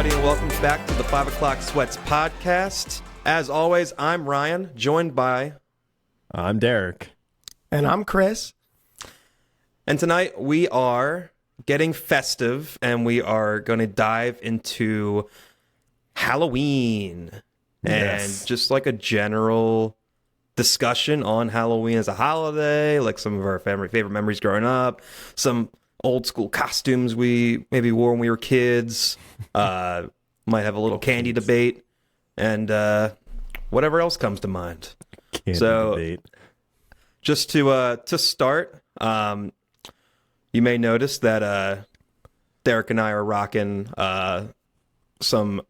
everybody, and welcome back to the 5 O'Clock Sweats podcast. As always, I'm Ryan, joined by... I'm Derick. And I'm Chris. And tonight we are getting festive, and we are going to dive into Halloween. Yes. And just like a general discussion on Halloween as a holiday, like some of our favorite memories growing up, some old school costumes we maybe wore when we were kids, might have a little candy debate, and whatever else comes to mind. Candy so debate. Just to start, you may notice that Derick and I are rocking some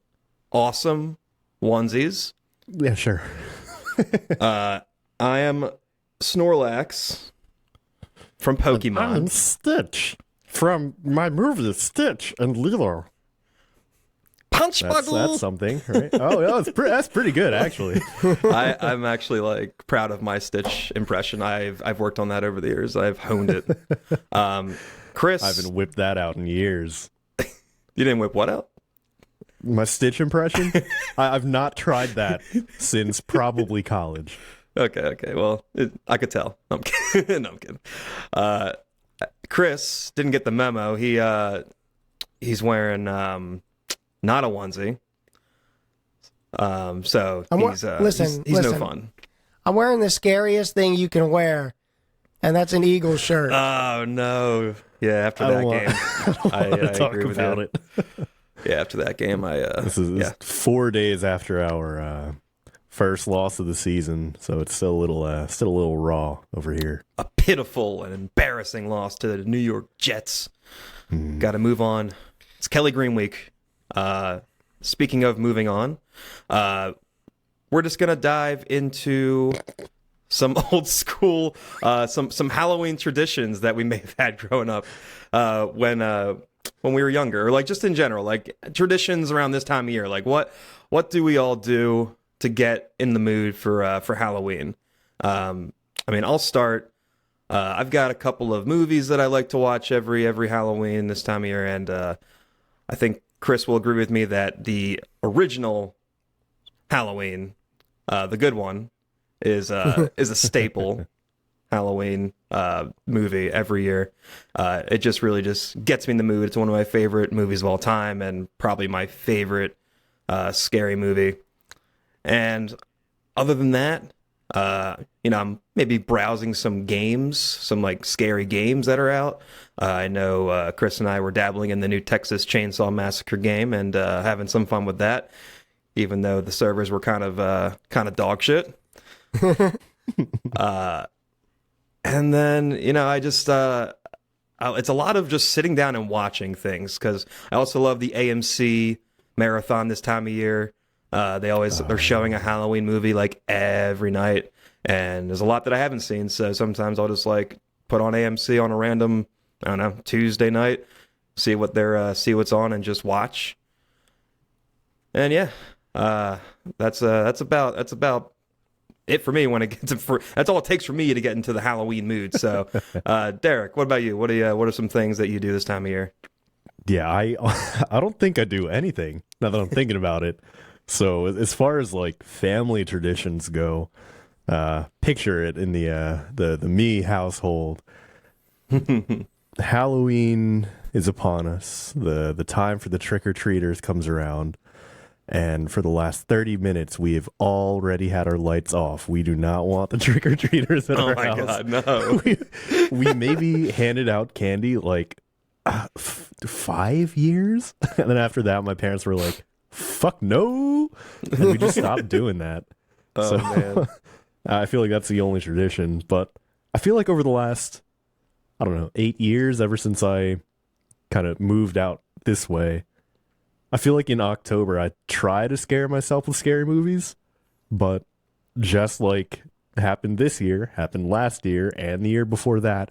awesome onesies. Yeah, sure. I am Snorlax from Pokemon. I'm Stitch from my movie Stitch and Lilo. Punch That's Buggle! something, right? Oh, yeah, that's pretty good, actually. I'm actually like proud of my Stitch impression. I've worked on that over the years. I've honed it. Chris, I haven't whipped that out in years. You didn't whip what out? My Stitch impression? I've not tried that since probably college. Okay. Well, I could tell. I'm kidding. No, I'm kidding. Chris didn't get the memo. He's wearing not a onesie. So he's no fun. I'm wearing the scariest thing you can wear, and that's an Eagles shirt. Oh no! Yeah, after that game, I talk agree with about you. it. Yeah, after that game, This is 4 days after our first loss of the season, so it's still a little raw over here. A pitiful and embarrassing loss to the New York Jets. Got to move on. It's Kelly Green week. Speaking of moving on, we're just gonna dive into some old school, some Halloween traditions that we may have had growing up when we were younger, or like just in general, like traditions around this time of year. Like what do we all do to get in the mood for Halloween? I mean, I'll start. I've got a couple of movies that I like to watch every Halloween this time of year, and I think Chris will agree with me that the original Halloween, the good one, is a staple Halloween movie every year. It just really just gets me in the mood. It's one of my favorite movies of all time, and probably my favorite scary movie. And other than that, I'm maybe browsing some games, some like scary games that are out. I know Chris and I were dabbling in the new Texas Chainsaw Massacre game and having some fun with that, even though the servers were kind of dog shit. And then, I just, it's a lot of just sitting down and watching things, because I also love the AMC marathon this time of year. They're showing a Halloween movie like every night, and there's a lot that I haven't seen, so sometimes I'll just like put on AMC on a random, I don't know, Tuesday night, see what's on, and just watch. And yeah, that's about it for me when it gets that's all it takes for me to get into the Halloween mood. So, Derick, what about you? What are some things that you do this time of year? Yeah, I don't think I do anything now that I'm thinking about it. So as far as like family traditions go, picture it in the me household. Halloween is upon us. The time for the trick-or-treaters comes around. And for the last 30 minutes, we have already had our lights off. We do not want the trick-or-treaters at our house. Oh my God, no. we maybe handed out candy like 5 years. And then after that, my parents were like, fuck no. And we just stopped doing that. Oh, man. I feel like that's the only tradition. But I feel like over the last, 8 years, ever since I kind of moved out this way, I feel like in October I try to scare myself with scary movies, but just like happened this year, happened last year, and the year before that,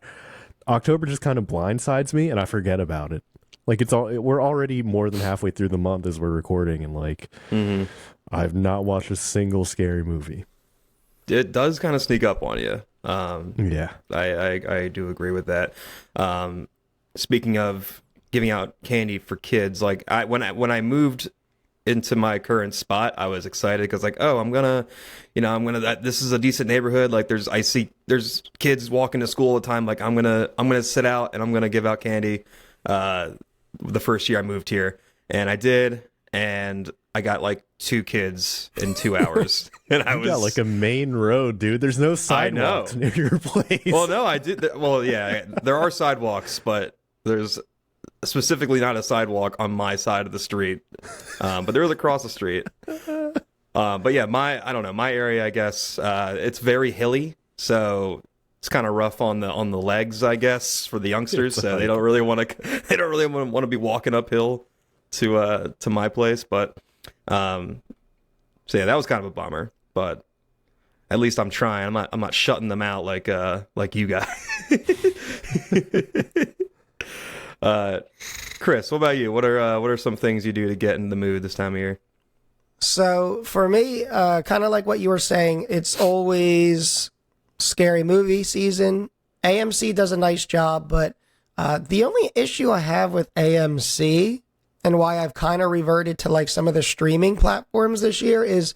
October just kind of blindsides me and I forget about it. Like we're already more than halfway through the month as we're recording, and like I've not watched a single scary movie. It does kind of sneak up on you. Yeah, I do agree with that. Speaking of giving out candy for kids. Like when I moved into my current spot, I was excited because like, oh, this is a decent neighborhood. Like there's kids walking to school all the time. Like I'm gonna sit out and I'm gonna give out candy. The first year I moved here, and I did, and I got like 2 kids in 2 hours, and I got like a main road, dude. There's no sidewalks near your place. Well, no, I did. Well, yeah, there are sidewalks, but there's specifically not a sidewalk on my side of the street, but there is across the street. But yeah, I don't know, my area, I guess, it's very hilly, so it's kind of rough on the legs, I guess, for the youngsters. So they don't really want to be walking uphill to my place. But so yeah, that was kind of a bummer. But at least I'm trying. I'm not shutting them out like you guys. Chris, what about you? What are some things you do to get in the mood this time of year? So for me, kind of like what you were saying, it's always scary movie season. AMC does a nice job, but the only issue I have with AMC and why I've kind of reverted to like some of the streaming platforms this year is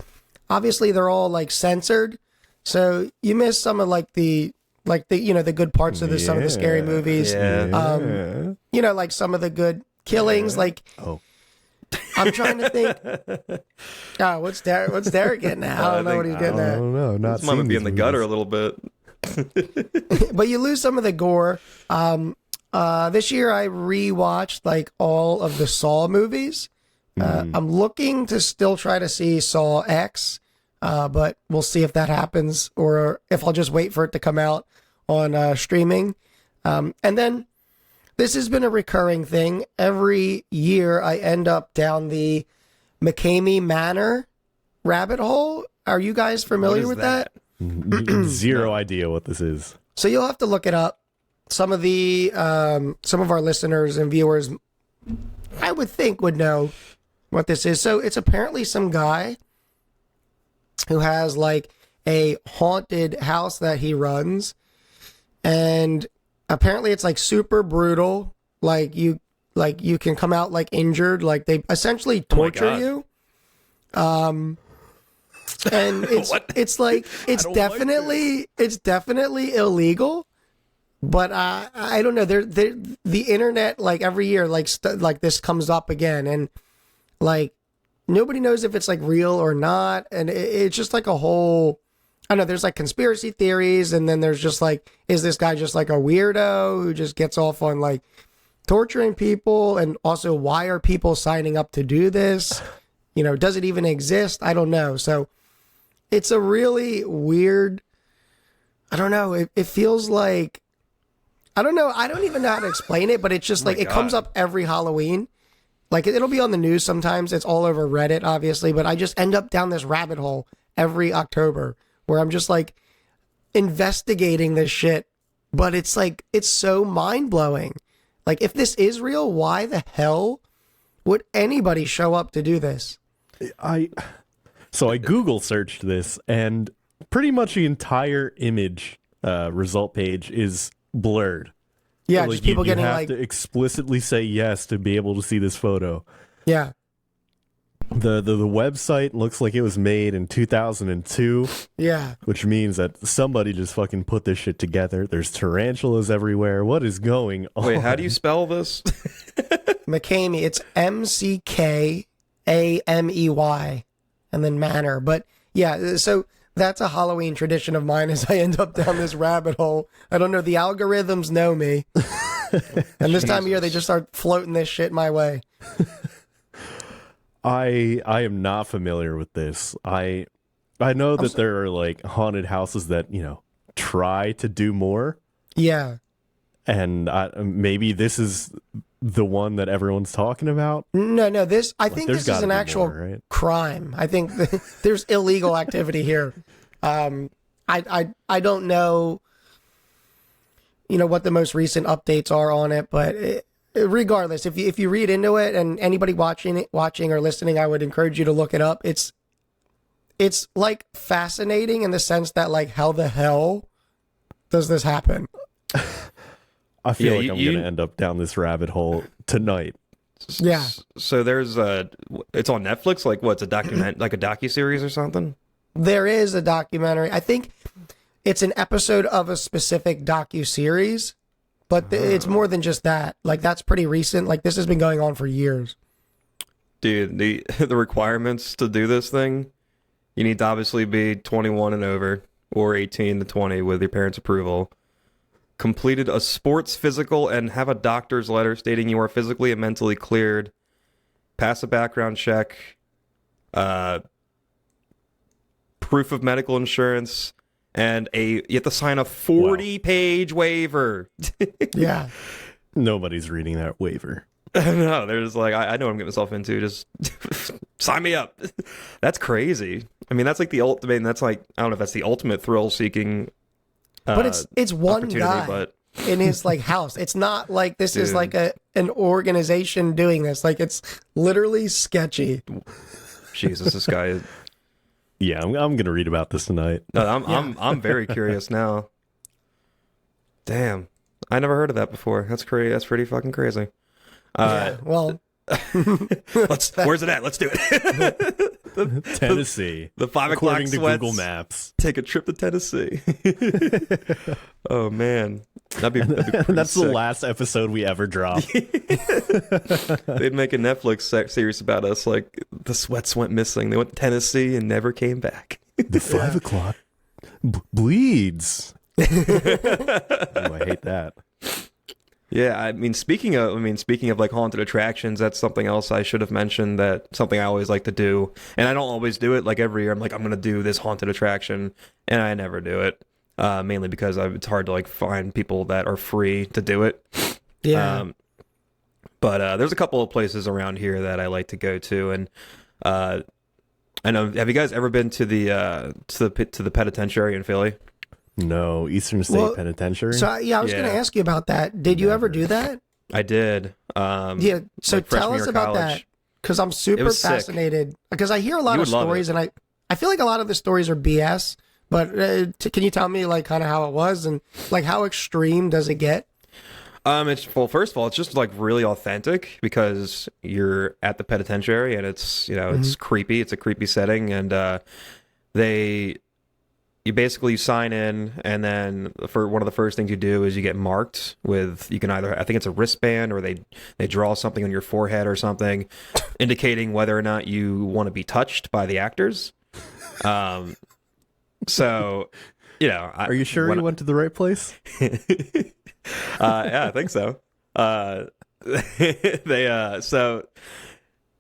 obviously they're all like censored, so you miss some of the good parts of some of the scary movies. Yeah. Like some of the good killings. Like, I'm trying to think. Oh, what's Derick getting at? I don't know what he's getting at. I don't know. Not His mom would be in the gutter a little bit. But you lose some of the gore. This year I rewatched like all of the Saw movies. I'm looking to still try to see Saw X, but we'll see if that happens or if I'll just wait for it to come out on streaming. And then this has been a recurring thing. Every year I end up down the McKamey Manor rabbit hole. Are you guys familiar with that? Zero idea what this is. So you'll have to look it up. Some of our listeners and viewers, I would think, would know what this is. So it's apparently some guy who has like a haunted house that he runs, and apparently it's like super brutal. Like you can come out like injured. Like they essentially torture you. And it's definitely illegal. But I don't know. The internet, like every year, like this comes up again, and like nobody knows if it's like real or not, and it's just like a whole. I don't know. There's like conspiracy theories, and then there's just like, is this guy just like a weirdo who just gets off on like torturing people, and also why are people signing up to do this? Does it even exist? I don't know. So it's a really weird. I don't know. It feels like. I don't know. I don't even know how to explain it, but it's just like it comes up every Halloween. Like it'll be on the news sometimes. It's all over Reddit, obviously, but I just end up down this rabbit hole every October where I'm just like investigating this shit. But it's like, it's so mind blowing. Like if this is real, why the hell would anybody show up to do this? So I Google searched this, and pretty much the entire image result page is blurred. Yeah, like just people getting you have like to explicitly say yes to be able to see this photo. Yeah. The website looks like it was made in 2002. Yeah. Which means that somebody just fucking put this shit together. There's tarantulas everywhere. What is going on? Wait, how do you spell this? McKamey. It's McKamey and then Manor. But yeah, so that's a Halloween tradition of mine as I end up down this rabbit hole. I don't know. The algorithms know me. And this time of year, they just start floating this shit my way. I am not familiar with this. I know that there are like haunted houses that, try to do more. Yeah. And maybe this is the one that everyone's talking about. No, I think this is an actual crime. I think there's illegal activity here. I don't know, what the most recent updates are on it, but regardless, if you read into it, and anybody watching or listening, I would encourage you to look it up. It's like fascinating in the sense that like, how the hell does this happen? I feel Yeah, like I'm going to end up down this rabbit hole tonight. Yeah. So there's it's on Netflix. Like what's a document, like a docuseries or something? There is a documentary. I think it's an episode of a specific docu-series, but it's more than just that. Like, that's pretty recent. Like, this has been going on for years. Dude, the requirements to do this thing, you need to obviously be 21 and over or 18 to 20 with your parents' approval. Completed a sports physical and have a doctor's letter stating you are physically and mentally cleared. Pass a background check. Proof of medical insurance. And you have to sign a 40-page waiver. Yeah. Nobody's reading that waiver. No, they're just like, I know what I'm getting myself into. Just sign me up. That's crazy. I mean, that's like the ultimate. That's like, I don't know if that's the ultimate thrill-seeking. But it's one guy but in his like house. It's not like this is Dude. like an organization doing this. Like, it's literally sketchy. Jesus, this guy is. Yeah, I'm going to read about this tonight. No, I'm very curious now. Damn, I never heard of that before. That's crazy. That's pretty fucking crazy. Yeah, well, Where's it at? Let's do it. Tennessee. The 5 o'clock according to sweats. Google Maps. Take a trip to Tennessee. Oh man, that'd be pretty That's sick. the last episode we ever dropped. They'd make a Netflix series about us. Like the sweats went missing. They went to Tennessee and never came back. The 5 o'clock bleeds. Oh, I hate that. Yeah, I mean, speaking of like haunted attractions, that's something else I should have mentioned. That something I always like to do, and I don't always do it. Like every year, I'm like, I'm gonna do this haunted attraction, and I never do it. Mainly because it's hard to like find people that are free to do it. yeah. But there's a couple of places around here that I like to go to, and I know. Have you guys ever been to the Penitentiary in Philly? No, Eastern State Penitentiary. So, yeah, I was going to ask you about that. Did you ever do that? I did. Yeah, so like freshman tell year us of about college. that, because I'm super was sick. fascinated. Because I hear a lot You of would love stories, and I feel like a lot of the stories are BS. But can you tell me like kind of how it was, and like how extreme does it get? First of all, it's just like really authentic because you're at the penitentiary and it's it's creepy. It's a creepy setting, and you basically sign in, and then for one of the first things you do is you get marked with, you can either, I think it's a wristband, or they draw something on your forehead or something indicating whether or not you want to be touched by the actors. So, Are you sure you went to the right place? Yeah, I think so.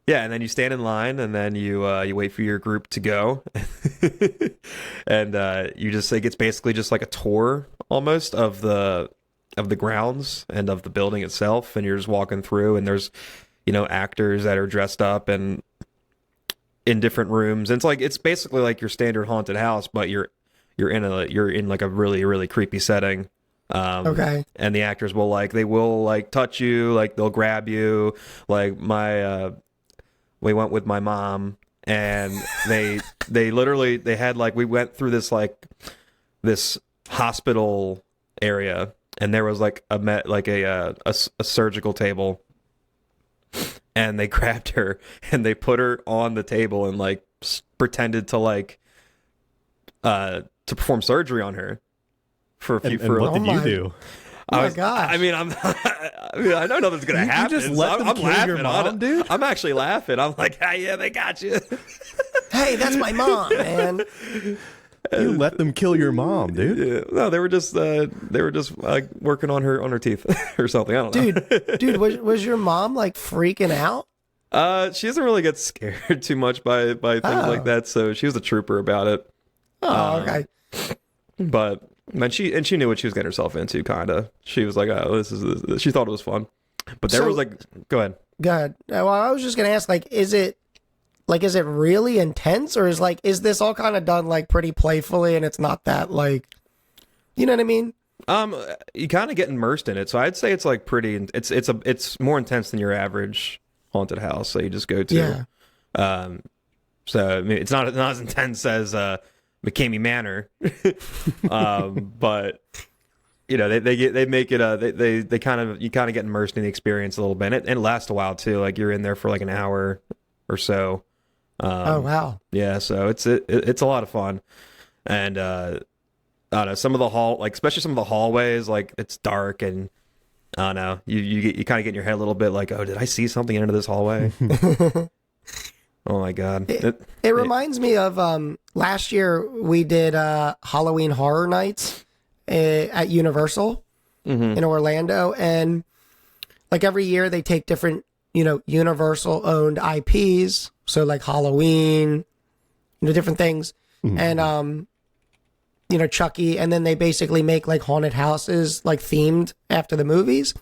Yeah, and then you stand in line, and then you wait for your group to go, and you just like, it's basically just like a tour almost of the grounds and of the building itself, and you're just walking through, and there's actors that are dressed up and in different rooms, and it's basically like your standard haunted house, but you're in like a really, really creepy setting. Okay. And the actors will they will touch you, like they'll grab you, like we went with my mom, and they literally had we went through this hospital area, and there was a surgical table, and they grabbed her and they put her on the table and pretended to to perform surgery on her for a few. And what did you do? Oh my gosh. I mean, I know nothing's gonna happen. You just let them I'm kill laughing your mom, dude? I'm actually laughing. I'm like, ah, yeah, they got you. Hey, that's my mom, man. You let them kill your mom, dude. Yeah. No, they were just working on her teeth or something. I don't know. Dude, was your mom freaking out? She doesn't really get scared too much by things like that, so she was a trooper about it. Oh, okay. But man, she knew what she was getting herself into. Kind of, she was like, "Oh, this is." She thought it was fun, but there was go ahead. Good. Well, I was just gonna ask, is it really intense, or is this all kind of done pretty playfully, and it's not that you know what I mean? You kind of get immersed in it, so I'd say it's pretty. It's more intense than your average haunted house that you just go to. Yeah. So I mean, it's not as intense as McKamey Manor, but they make it they kind of you kind of get immersed in the experience a little bit, and it lasts a while too. Like you're in there for like an hour or so. Oh wow. Yeah, so it's a lot of fun, and I don't know, some of the especially some of the hallways, like it's dark, and I don't know, you kind of get in your head a little bit like, oh, did I see something into this hallway? Oh my god. It reminds me of last year we did Halloween Horror Nights at Universal in Orlando, and like every year they take different, Universal owned IPs, so like Halloween, different things, and Chucky, and then they basically make like haunted houses like themed after the movies.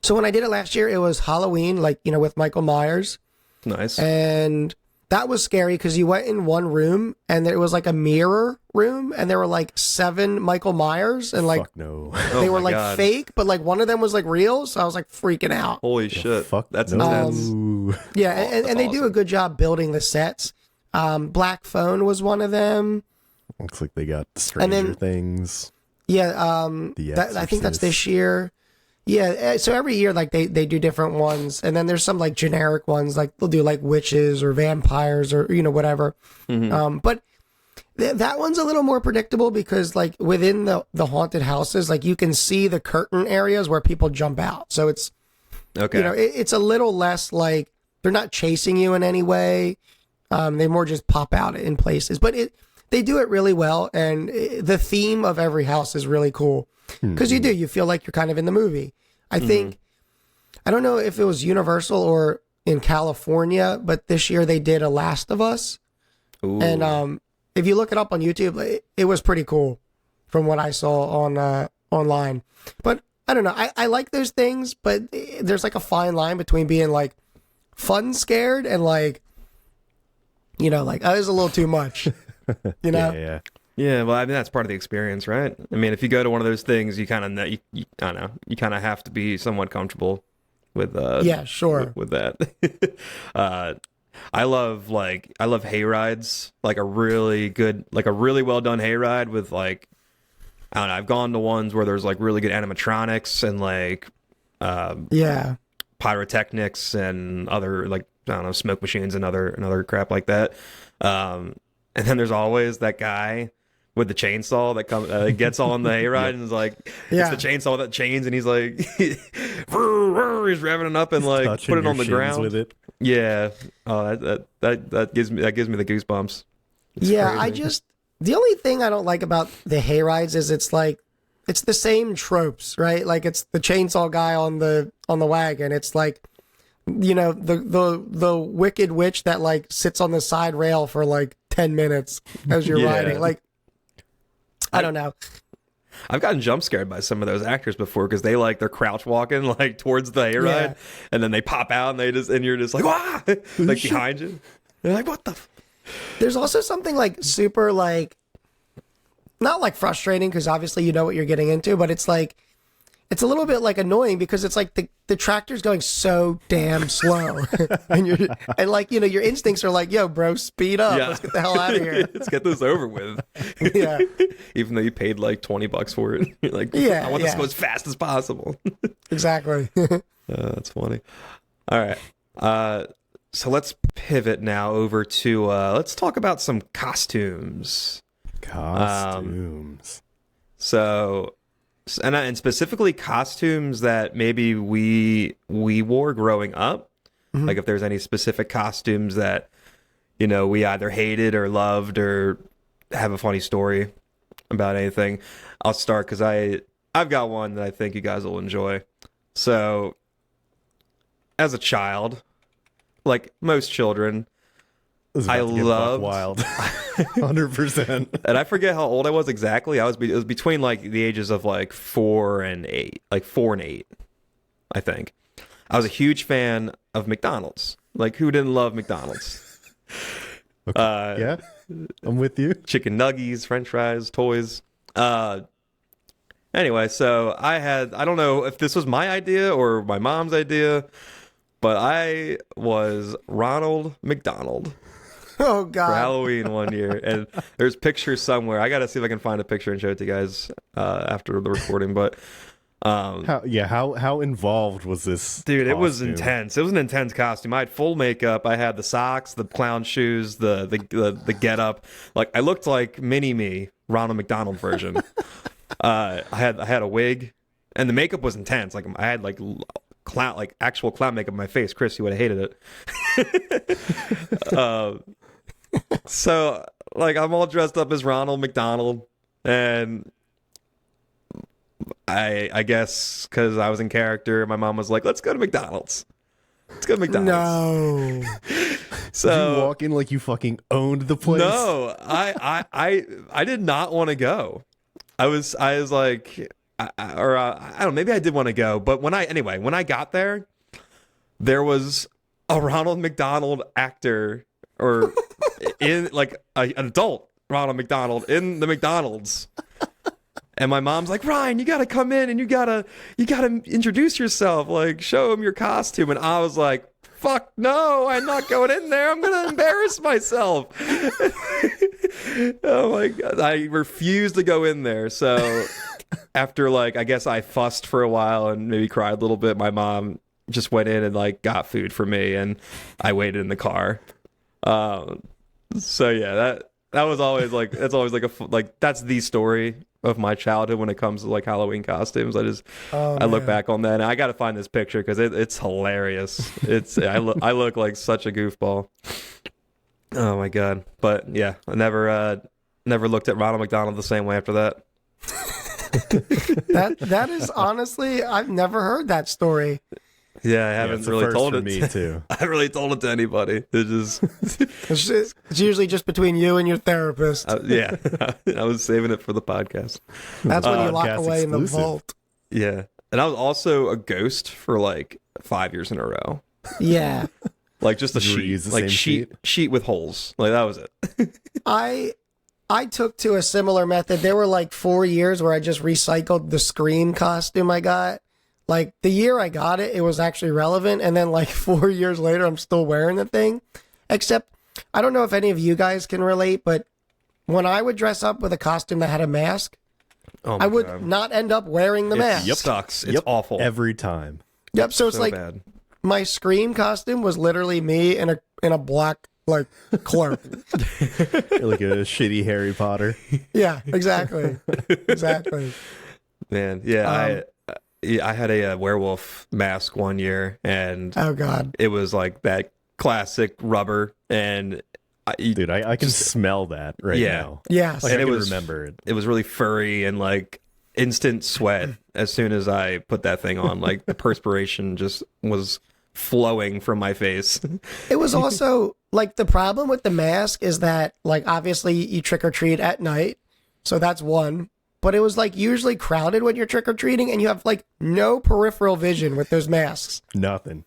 So when I did it last year, it was Halloween, like, with Michael Myers. Nice. And that was scary because you went in one room and there was like a mirror room and there were like 7 Michael Myers and like Fuck no. they were my like God. fake, but like one of them was like real. So I was like freaking out. Holy shit. Fuck That's no. intense. Yeah. Oh, And that's they do a awesome. good job building the sets. Black Phone was one of them. Looks like they got Stranger Things. Yeah. The I think that's Exorcist. this year. Yeah, so every year, like, they do different ones, and then there's some, like, generic ones, like, they'll do, like, witches or vampires or, whatever. But that one's a little more predictable because, like, within the haunted houses, like, you can see the curtain areas where people jump out. So it's, Okay. it's a little less, like, they're not chasing you in any way. They more just pop out in places. But they do it really well, and the theme of every house is really cool. Because you feel like you're kind of in the movie. I think, I don't know if it was Universal or in California, but this year they did a Last of Us. Ooh. And if you look it up on YouTube, it was pretty cool from what I saw on online. But I don't know. I like those things, but there's like a fine line between being like fun scared and like, like, oh, it was a little too much. Yeah. Yeah, well, I mean that's part of the experience, right? I mean, if you go to one of those things, you kind of I don't know, you kind of have to be somewhat comfortable with Yeah, sure. with that. I love hay rides, like a really well done hay ride with like, I don't know, I've gone to ones where there's like really good animatronics and like Yeah. pyrotechnics and other like, I don't know, smoke machines and other crap like that. And then there's always that guy with the chainsaw that gets on the hayride and is like, Yeah. it's the chainsaw that chains, and he's like, he's revving it up and like Touching put it your on the shins ground with it. Yeah. Oh, that gives me the goosebumps. It's Yeah, crazy. the only thing I don't like about the hay rides is it's like, it's the same tropes, right? Like it's the chainsaw guy on the wagon. It's like, the wicked witch that like sits on the side rail for like 10 minutes as you're Yeah. riding. Like, I don't know. I've gotten jump scared by some of those actors before because they're crouch walking like towards the hayride, Yeah. and then they pop out and you're just like, wah, like behind you. You're like, what the? There's also something like super like, not like frustrating because obviously you know what you're getting into, but it's like, it's a little bit like annoying because it's like the tractor's going so damn slow, and your instincts are like, yo, bro, speed up, let's get the hell out of here. Let's get this over with. Yeah. Even though you paid like $20 for it, you're like, Yeah, I want this to yeah. go as fast as possible. Exactly. That's funny. All right. So let's pivot now over to let's talk about some costumes. Costumes. So, and specifically costumes that maybe we wore growing up. Like if there's any specific costumes that, we either hated or loved or have a funny story about anything. I'll start because I've got one that I think you guys will enjoy. So, as a child, like most children, This is about I to get buck loved- wild. 100%. and I forget how old I was exactly. It was between like the ages of like 4 and 8, like 4 and 8, I think. I was a huge fan of McDonald's. Like, who didn't love McDonald's? Yeah, I'm with you. Chicken nuggies, French fries, toys. Anyway, so I don't know if this was my idea or my mom's idea, but I was Ronald McDonald. Oh for God. Halloween one year, and there's pictures somewhere. I gotta see if I can find a picture and show it to you guys after the recording. But how involved was this? dude, it was costume? intense. It was an intense costume. I had full makeup. I had the socks, the clown shoes, the get up. Like I looked like mini me, Ronald McDonald version. I had a wig, and the makeup was intense. Like I had actual clown makeup on my face. Chris, you would have hated it. So like I'm all dressed up as Ronald McDonald, and I guess because I was in character, my mom was like, "Let's go to McDonald's. Let's go to McDonald's." No. So Did you walk in like you fucking owned the place? no, I did not want to go. I was like, I don't know, maybe I did want to go, but when I got there, there was a Ronald McDonald actor or in like an adult Ronald McDonald in the McDonald's. And my mom's like, Ryan, you gotta come in and you gotta introduce yourself, like show him your costume. And I was like, fuck no, I'm not going in there. I'm gonna embarrass myself. Oh my God. I refused to go in there. So after like, I guess I fussed for a while and maybe cried a little bit, my mom just went in and like got food for me and I waited in the car. So yeah, that was always like, that's always like that's the story of my childhood when it comes to like Halloween costumes. I look back on that and I got to find this picture because it's hilarious. I look like such a goofball. Oh my God. But yeah, I never looked at Ronald McDonald the same way after that. That is honestly, I've never heard that story. Yeah, I haven't it's a really first told for it. me too. I haven't really told it to anybody. It's just It's usually just between you and your therapist. yeah. I was saving it for the podcast. That's when you lock podcast away in the exclusive. vault. Yeah, and I was also a ghost for like 5 years in a row. Yeah. Like just a Did you sheet, use the like same sheet with holes. Like that was it. I took to a similar method. There were like 4 years where I just recycled the Scream costume I got. Like the year I got it, it was actually relevant. And then like 4 years later, I'm still wearing the thing. Except, I don't know if any of you guys can relate, but when I would dress up with a costume that had a mask, Oh my I would God. not end up wearing the mask. It sucks. It's awful. Every time. Yep. So it's So like bad. my Scream costume was literally me in a black like clerk. You're like a shitty Harry Potter. Yeah, exactly. Exactly. Man, yeah, I had a werewolf mask one year, and Oh God. it was like that classic rubber, and Dude, I can smell that right Yeah. now. Yes. Like, And I it can was- remember it. it was really furry and like instant sweat as soon as I put that thing on. Like the perspiration just was flowing from my face. It was also like the problem with the mask is that like obviously you trick or treat at night. So that's one. But it was like usually crowded when you're trick or treating and you have like no peripheral vision with those masks. Nothing.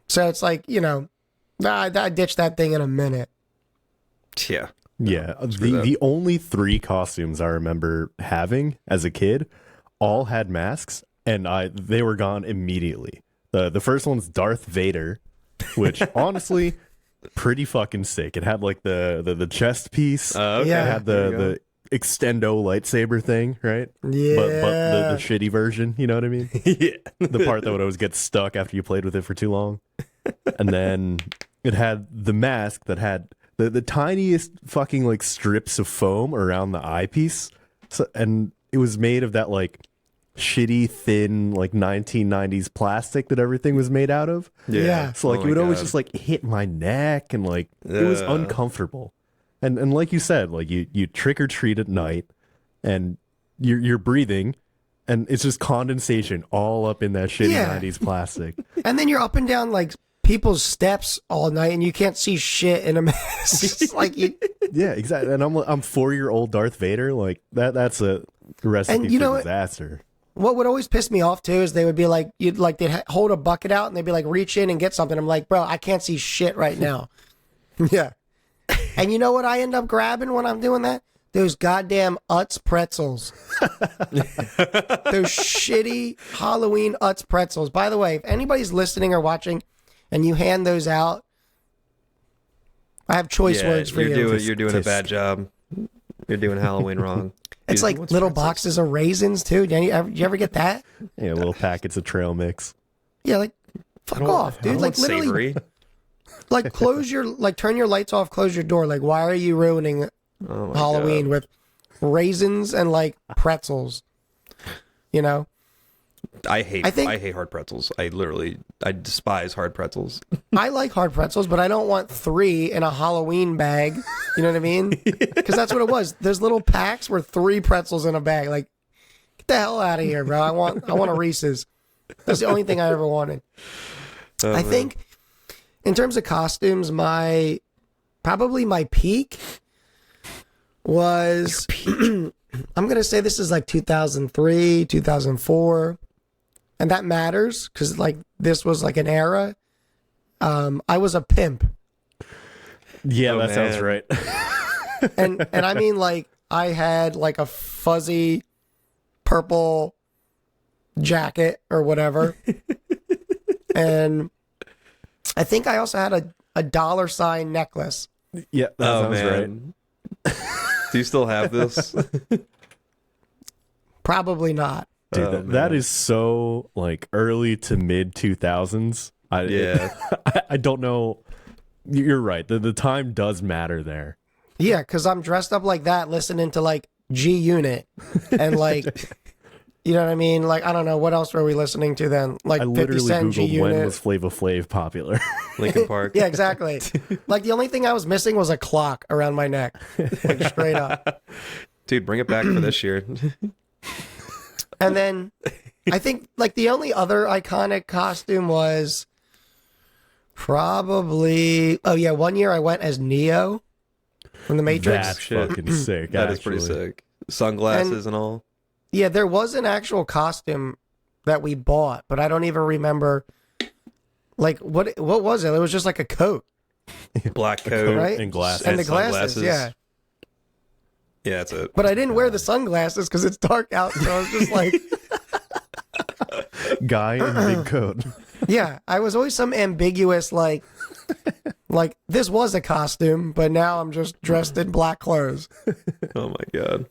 So it's like, I ditched that thing in a minute. Yeah. Yeah. screw that. The only 3 costumes I remember having as a kid all had masks, and they were gone immediately. The first one's Darth Vader, which honestly, pretty fucking sick. It had like the chest piece. Okay. Yeah. It had There you go. the extendo lightsaber thing, right? Yeah. But the shitty version, you know what I mean? Yeah. The part that would always get stuck after you played with it for too long. And then it had the mask that had the tiniest fucking like strips of foam around the eyepiece. So, and it was made of that like shitty thin like 1990s plastic that everything was made out of. Yeah. So like Oh it would my always God. just like hit my neck and like it was Yeah. uncomfortable. And like you said, like you trick or treat at night and you're breathing and it's just condensation all up in that shitty Yeah. 90s plastic. And then you're up and down like people's steps all night and you can't see shit in a mask. It's like Yeah, exactly. And I'm 4-year-old Darth Vader. Like that's a recipe And you for know what? disaster. what would always piss me off too is they would be like, they'd hold a bucket out and they'd be like, reach in and get something. I'm like, bro, I can't see shit right now. Yeah. And you know what I end up grabbing when I'm doing that? Those goddamn Utz pretzels. Those shitty Halloween Utz pretzels. By the way, if anybody's listening or watching and you hand those out, I have choice words for you. You're doing a bad job. You're doing Halloween wrong. It's like little boxes of raisins too. Do you ever get that? Yeah, little packets of trail mix. Yeah, like fuck off, dude. Like literally, savory. like turn your lights off, close your door. Like, why are you ruining Halloween with raisins and like pretzels? You know, I hate hard pretzels. I despise hard pretzels. I like hard pretzels, but I don't want 3 in a Halloween bag. You know what I mean? Because that's what it was. There's little packs were 3 pretzels in a bag. Like, get the hell out of here, bro. I want a Reese's. That's the only thing I ever wanted. I think in terms of costumes, probably my peak was I'm gonna say this is like 2003, 2004. And that matters because like this was like an era. I was a pimp. Yeah, that sounds right. and I mean like I had like a fuzzy purple jacket or whatever. And I think I also had a $sign necklace. Yeah, that sounds right. Do you still have this? Probably not. Dude, that is so like early to mid 2000s. I don't know. You're right. The time does matter there. Yeah, because I'm dressed up like that, listening to like G Unit and like, you know what I mean? Like, I don't know. What else were we listening to then? Like I 50 literally Cent, G Googled Unit. when was Flava Flav popular. Linkin Park. Yeah, exactly. Like the only thing I was missing was a clock around my neck. Like straight up. Dude, bring it back for this year. And then I think like the only other iconic costume was probably, oh yeah, one year I went as Neo from the Matrix. That's fucking sick. That is pretty sick. Sunglasses and all. Yeah, there was an actual costume that we bought, but I don't even remember like what was it? It was just like a coat. Black coat, right? And glasses. And the glasses, yeah. Yeah, that's it. But I didn't wear the sunglasses because it's dark out, so I was just like guy in big coat. yeah, I was always some ambiguous like this was a costume, but now I'm just dressed in black clothes. Oh my god.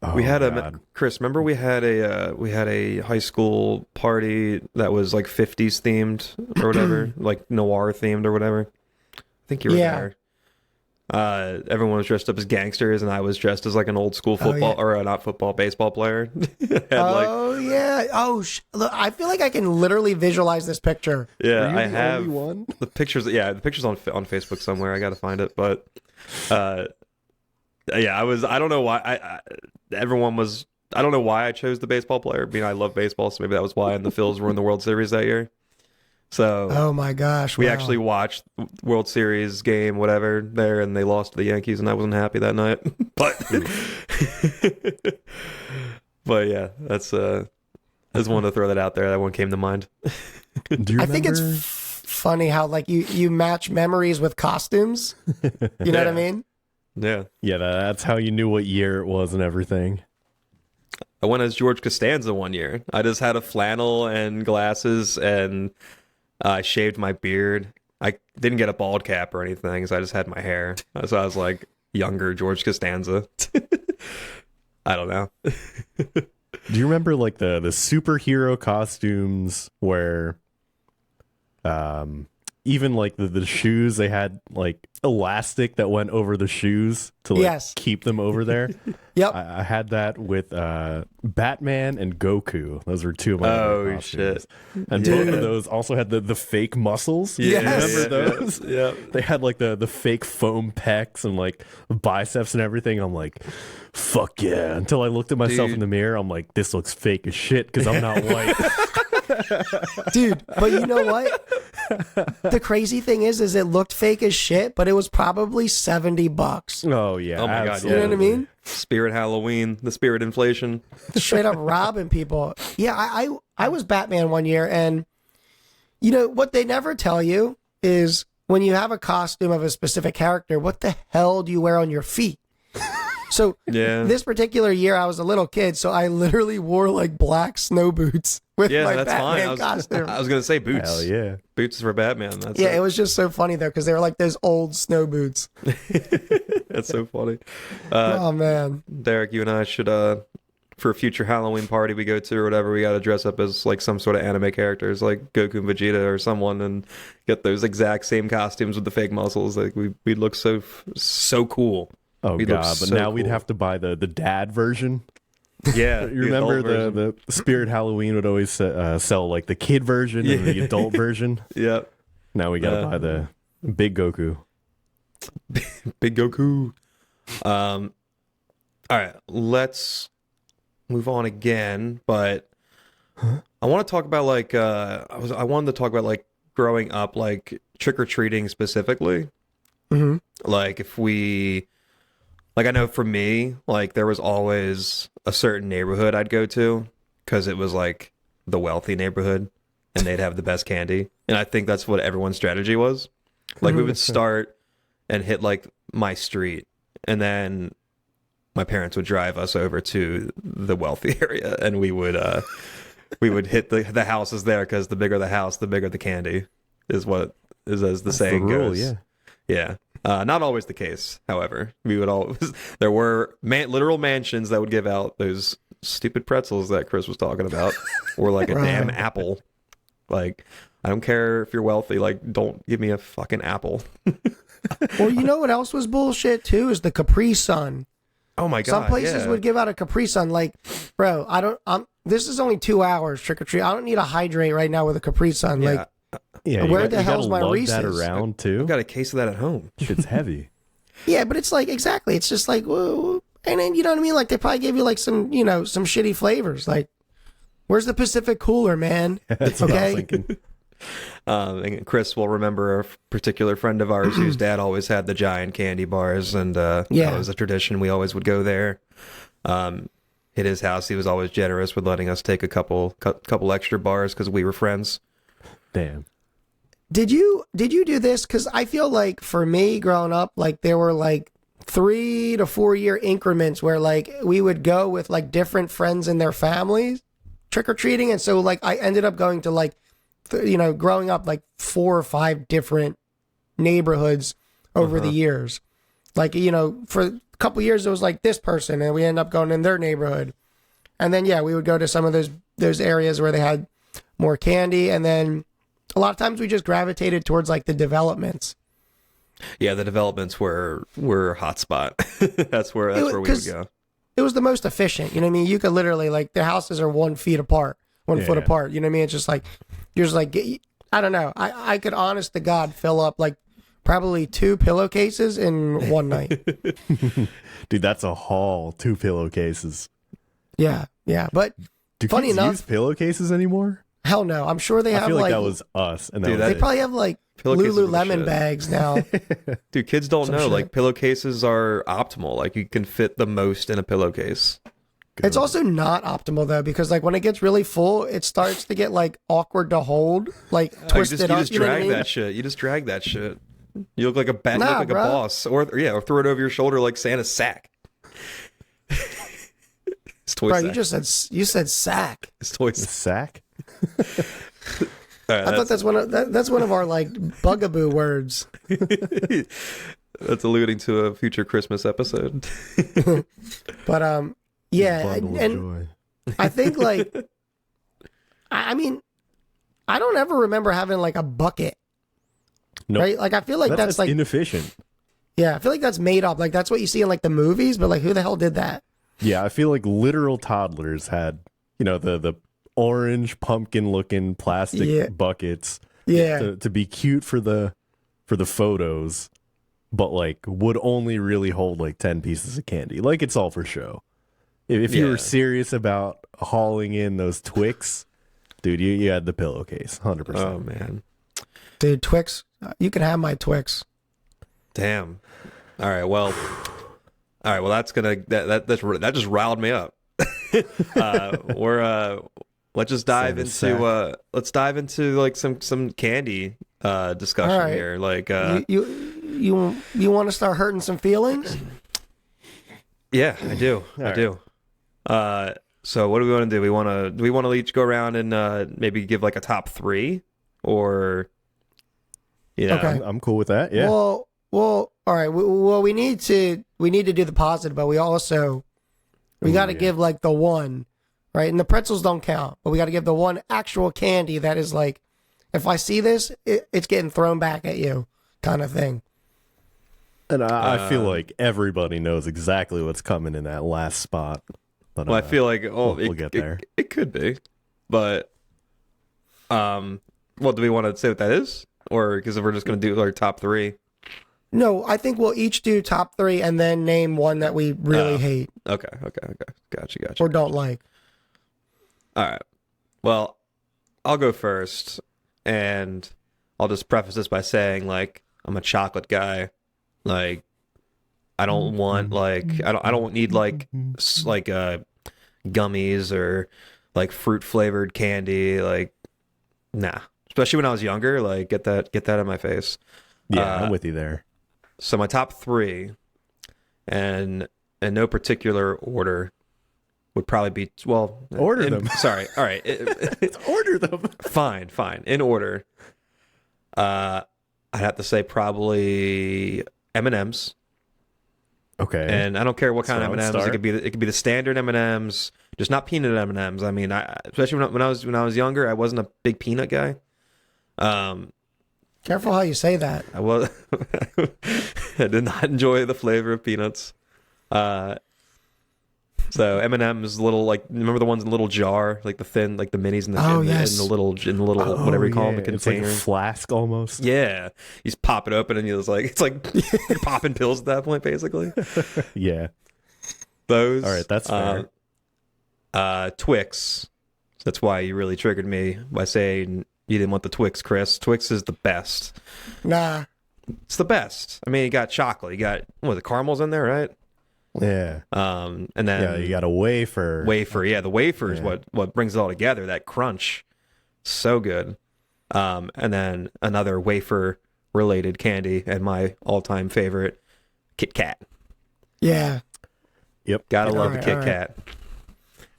Oh, we had God. Chris, remember we had a high school party that was like 50s themed or whatever, like noir themed or whatever. I think you were there. Everyone was dressed up as gangsters, and I was dressed as like an old school football or not football, baseball player. Look, I feel like I can literally visualize this picture. Yeah, Were you I the have only one? the pictures. Yeah, the pictures on Facebook somewhere. I got to find it, but yeah, I don't know why everyone was. I don't know why I chose the baseball player. I mean, I love baseball, so maybe that was why. And the Phils were in the World Series that year. So oh my gosh, we wow. actually watched World Series game, whatever, there, and they lost to the Yankees, and I wasn't happy that night. But yeah, that's I just wanted to throw that out there. That one came to mind. Do you I think it's remember- funny how like you match memories with costumes. You know what I mean? Yeah, Yeah, that's how you knew what year it was and everything. I went as George Costanza one year. I just had a flannel and glasses, and I shaved my beard. I didn't get a bald cap or anything, so I just had my hair. So I was like younger George Costanza. I don't know. Do you remember like the superhero costumes where even like the shoes, they had like elastic that went over the shoes to like Yes. keep them over there? Yep. I had that with Batman and Goku. Those were two of my favorite costumes. Shit. And both of those also had the fake muscles. Yes. Remember those? Yeah. They had like the fake foam pecs and like biceps and everything. I'm like, fuck yeah. Until I looked at myself Dude. in the mirror, I'm like, this looks fake as shit because I'm not white. Dude, but you know what? The crazy thing is it looked fake as shit, but it was probably $70. Oh yeah. Oh my God, absolutely. You know what I mean? Spirit Halloween, the spirit inflation. Straight up robbing people. Yeah, I was Batman one year, and you know what they never tell you is when you have a costume of a specific character, what the hell do you wear on your feet? So Yeah. this particular year, I was a little kid, so I literally wore like black snow boots with Yeah, my that's Batman fine. costume. I was gonna say boots. Hell yeah. Boots for Batman. That's Yeah, it was just so funny though because they were like those old snow boots. That's so funny. Oh man, Derek, you and I should for a future Halloween party we go to or whatever, we got to dress up as like some sort of anime characters like Goku and Vegeta or someone and get those exact same costumes with the fake muscles. Like we'd look so cool. Oh We'd look god, but so now we'd cool. have to buy the dad version. Yeah. You remember the Spirit Halloween would always sell like the kid version and the adult version. Yeah. Now we gotta buy the big Goku. Big Goku. All right, let's move on again, but I want to talk about like I wanted to talk about like growing up, like trick or treating specifically. Like if we, like I know for me, like there was always a certain neighborhood I'd go to because it was like the wealthy neighborhood and they'd have the best candy, and I think that's what everyone's strategy was. Like we would start and hit like my street, and then my parents would drive us over to the wealthy area, and we would hit the houses there because the bigger the house, the bigger the candy, is what is as the saying rule, goes. yeah. Yeah. Not always the case, however. We would always there were literal mansions that would give out those stupid pretzels that Chris was talking about, or like a damn apple. Like, I don't care if you're wealthy, like don't give me a fucking apple. well, you know what else was bullshit too is the Capri Sun. Oh my god! Some places would give out a Capri Sun. Like, bro, this is only 2 hours trick or treat. I don't need to hydrate right now with a Capri Sun. Yeah. Like, Yeah, where the hell's my Reese's? Reese's? That around too. I've got a case of that at home. Shit's heavy. yeah, but it's like exactly. It's just like, whoa. And then you know what I mean. Like they probably gave you like some, some shitty flavors. Like, where's the Pacific Cooler, man? That's what I was Okay. thinking. And Chris will remember a particular friend of ours whose dad always had the giant candy bars, and that was a tradition. We always would go there. At his house, he was always generous with letting us take a couple extra bars because we were friends. Damn. Did you do this? Because I feel like for me growing up, like there were like 3 to 4 year increments where like we would go with like different friends and their families trick or treating, and so like I ended up going to like growing up like 4 or 5 different neighborhoods over the years. Like for a couple years it was like this person, and we end up going in their neighborhood, and then we would go to some of those areas where they had more candy, and then a lot of times we just gravitated towards like the developments. Yeah, the developments were hot spot. that's where we would go. It was the most efficient. You know what I mean? You could literally like the houses are 1 foot apart. You know what I mean? It's just like you're just like I don't know. I could honest to God fill up like probably 2 pillowcases in one night. Dude, that's a haul. 2 pillowcases. Yeah. But Do funny kids enough, use pillowcases anymore? hell no. I'm sure they I have feel like like that was us, and Dude, that they was probably have like Pillowcases are the Lululemon shit. bags now. Dude, kids don't know. shit. Like pillowcases are optimal. Like you can fit the most in a pillowcase. It's also not optimal though, because like when it gets really full, it starts to get like awkward to hold, like twisted you up. just You know what I drag mean? that shit. You just drag that shit. You look like a bat. You Nah, look like bro. a boss, or throw it over your shoulder like Santa's sack. It's toy Bro, sack. you said sack. It's toy a sack. sack. All right, I thought that's one of our like bugaboo words. that's alluding to a future Christmas episode. But yeah, Bundle of and joy. I think like I mean, I don't ever remember having like a bucket. Nope. Right? Like I feel like that's like inefficient. yeah, I feel like that's made up. Like that's what you see in like the movies, but like who the hell did that? Yeah, I feel like literal toddlers had, the orange pumpkin looking plastic Yeah. buckets Yeah. to be cute for the photos, but like would only really hold like 10 pieces of candy. Like it's all for show. If you Yeah. were serious about hauling in those Twix, dude, you had the pillowcase, 100%. Oh man, Dude, Twix, you can have my Twix. damn. All right, well, that's gonna that just riled me up. Let's just dive Santa's into like some candy discussion All right. here. Like You want to start hurting some feelings? Yeah, I do. I do. So what do we want to do? Do we want to each go around and maybe give like a top three, or Okay. I'm cool with that. Yeah. Well, all right. Well, we need to do the positive, but we got to give like the one, right? And the pretzels don't count, but we got to give the one actual candy that is like, if I see this, it's getting thrown back at you, kind of thing. And I feel like everybody knows exactly what's coming in that last spot. But, well, I feel like we'll get there. It could be, but well, do we want to say what that is, or because if we're just going to do our top three? No, I think we'll each do top three and then name one that we really hate. Okay. Gotcha. Or don't like. All right. Well, I'll go first, and I'll just preface this by saying, like, I'm a chocolate guy. Like, I don't want like I don't need like gummies or like fruit flavored candy. Like, nah. Especially when I was younger. Like, get that in my face. Yeah, I'm with you there. So my top three, and in no particular order, would probably be order them. Sorry, all right, Order them. Fine, in order. I'd have to say probably M&Ms. Okay. And I don't care what kind of Solid M&Ms. start. It could be the standard M&Ms, just not peanut M&Ms. I mean, especially when I was younger, I wasn't a big peanut guy. Careful how you say that. I did not enjoy the flavor of peanuts. So M&M's little, like, remember the ones in the little jar, like the thin, like the minis in the yes. in the little whatever you call them, the container. It's like a flask almost. Yeah, you just pop it open and it's like you're popping pills at that point, basically. Yeah. Those. All right, that's fair. Twix. That's why you really triggered me by saying you didn't want the Twix, Chris. Twix is the best. Nah. It's the best. I mean, you got chocolate. You got the caramels in there, right? Yeah. And then you got a wafer. Yeah, the wafer is what brings it all together. That crunch, so good. And then another wafer related candy, and my all time favorite, Kit Kat. Yeah. Yep. Gotta love the Kit Kat.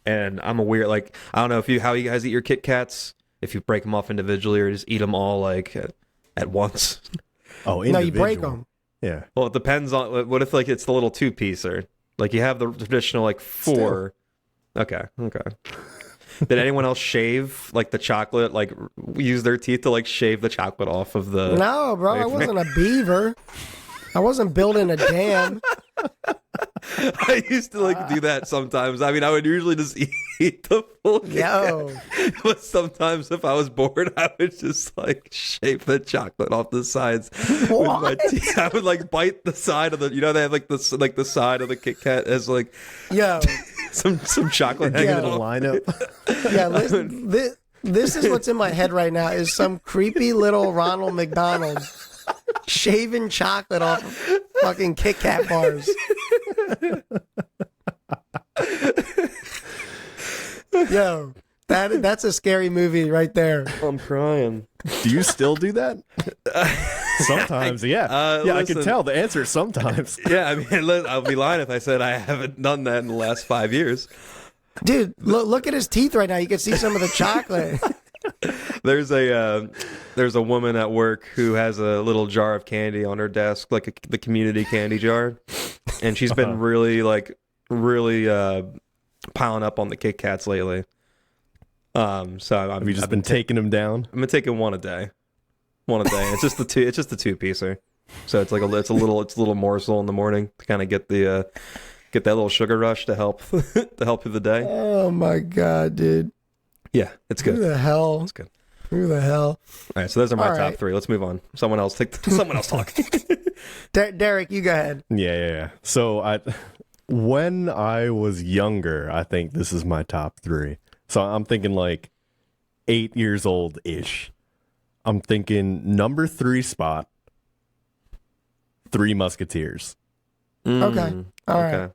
And I'm a weird, like, I don't know how you guys eat your Kit Kats. If you break them off individually or just eat them all like at once. Oh, no, you break them. Yeah. Well, it depends on what if like it's the little 2-piecer. Like you have the traditional like 4. Still. Okay. Did anyone else shave like the chocolate? Like use their teeth to like shave the chocolate off of the? No, bro, I wasn't a beaver. I wasn't building a dam. I used to like do that sometimes. I mean, I would usually just eat the full Kit Kat. But sometimes if I was bored, I would just like shave the chocolate off the sides with my teeth. I would like bite the side of the, they have like the side of the Kit Kat as like some chocolate hanging Yeah. off. Lineup. Yeah, listen, this is what's in my head right now is some creepy little Ronald McDonald shaving chocolate off of fucking Kit Kat bars. Yo, that's a scary movie right there. I'm crying. Do you still do that? Sometimes, yeah. I can tell. The answer is sometimes. Yeah, I mean, I'll be lying if I said I haven't done that in the last 5 years. Dude, look at his teeth right now. You can see some of the chocolate. There's a woman at work who has a little jar of candy on her desk, like the community candy jar, and she's been really piling up on the Kit Kats lately. So Have you just been taking them down? I've been taking one a day. It's just the two. It's just the 2-piecer. So it's like a little morsel in the morning to kind of get that little sugar rush to help through the day. Oh my god, dude. Yeah, it's good. Who the hell? It's good. Who the hell? All right, so those are my All top right. 3. Let's move on. Someone else talk. Derek, you go ahead. Yeah. So when I was younger, I think this is my top 3. So I'm thinking like 8 years old ish. I'm thinking number 3 spot, Three Musketeers. Okay. All right.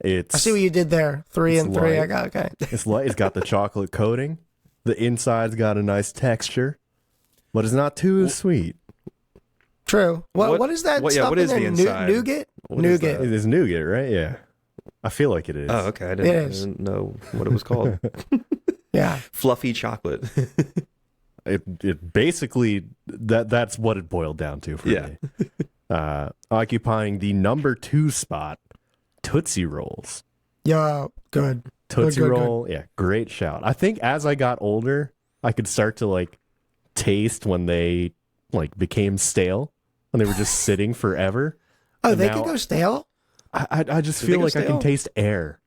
It's I see what you did there. 3 and 3. light. I got okay. It's light. It's got the chocolate coating. The inside's got a nice texture, but it's not too sweet. True. What is that what stuff is in the there? inside? Nougat? What is Nougat. that? It is nougat, right? Yeah. I feel like it is. Oh, okay. I It is. didn't know what it was called. Yeah. Fluffy chocolate. It basically that's what it boiled down to for Yeah. me. Occupying the number 2 spot, Tootsie Rolls. Yeah. Good. Tootsie Good. Roll, yeah, great shout. I think as I got older, I could start to like taste when they like became stale, when they were just sitting forever. Oh, And they now could go stale? I just Did feel they go like I can stale? taste air,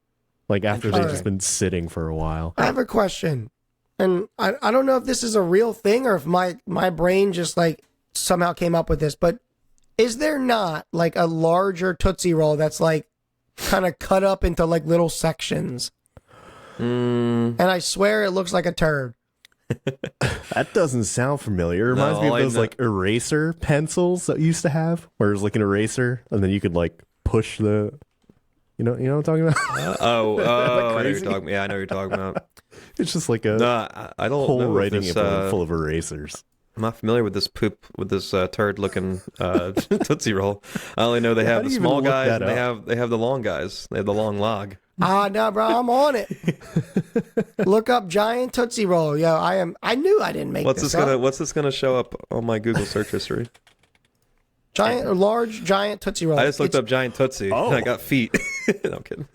like after they've Interesting. just been sitting for a while. I have a question. And I don't know if this is a real thing or if my brain just like somehow came up with this, but is there not like a larger Tootsie Roll that's like kind of cut up into like little sections? And I swear it looks like a turd. That doesn't sound familiar. It reminds me all of I those know- like eraser pencils that you used to have, where it was like an eraser, and then you could like push the, you know what I'm talking about? I know what you're crazy? talking. Yeah, I know what you're talking about. It's just like a No, I don't whole know if writing this, full of erasers. I'm not familiar with this turd-looking Tootsie Roll. I only know they How have do the you even small look guys that and they have the long guys. They have the long log. No, bro, I'm on it. Look up giant Tootsie Roll. Yo, I knew I didn't make What's this this gonna up. What's this gonna show up on my Google search history? Large giant Tootsie Roll. I just looked It's- up giant Tootsie. Oh. And I got feet. No, I'm kidding.